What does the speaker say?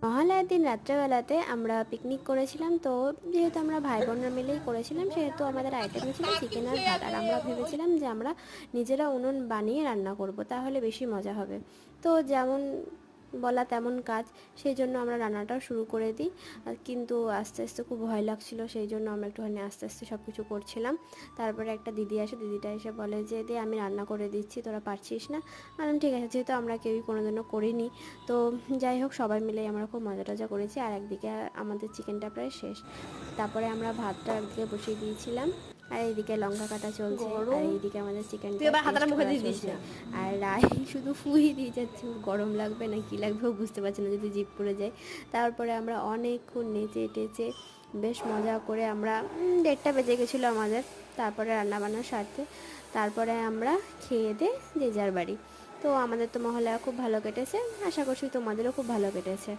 মহালয়ার দিন রাত্রেবেলাতে আমরা পিকনিক করেছিলাম। তো যেহেতু আমরা ভাই বোনরা মিলেই করেছিলাম, সেহেতু আমাদের আইটেমে ছিল চিকেন আর ভাত। আর আমরা ভেবেছিলাম যে আমরা নিজেরা উনুন বানিয়ে রান্না করব, তাহলে বেশি মজা হবে। তো যেমন বলা তেমন কাজ, সেই জন্য আমরা রান্নাটাও শুরু করে দিই। কিন্তু আস্তে আস্তে খুব ভয় লাগছিল, সেই জন্য আমরা একটুখানি আস্তে আস্তে সব কিছু করছিলাম। তারপরে একটা দিদি আসে, দিদিটা এসে বলে যে দে আমি রান্না করে দিচ্ছি, তোরা পারছিস না। বললাম ঠিক আছে, যেহেতু আমরা কেউই কোনোদিনও করিনি। তো যাই হোক, সবাই মিলে আমরা খুব মজা টজা করেছি। আর একদিকে আমাদের চিকেনটা প্রায় শেষ। তারপরে আমরা ভাতটা একদিকে বসিয়ে দিয়েছিলাম, আর এইদিকে লঙ্কা কাটা চলছে, আর এইদিকে আমাদের চিকেনটা টেস্ট করা চলছে। আর রায় শুধু ফুই দিয়ে যাচ্ছে, ওর গরম লাগবে না কী লাগবে ও বুঝতে পারছে না, যদি জিভ পড়ে যায়। তারপরে আমরা অনেকক্ষণ নেচে টেচে বেশ মজা করে আমরা 1:30 বেজে গেছিলো আমাদের। তারপরে রান্নাবান্নার সারতে তারপরে আমরা খেয়ে দিয়ে যে যার বাড়ি। তো আমাদের তো মহালয়া খুব ভালো কেটেছে, আশা করছি তোমাদেরও খুব ভালো কেটেছে।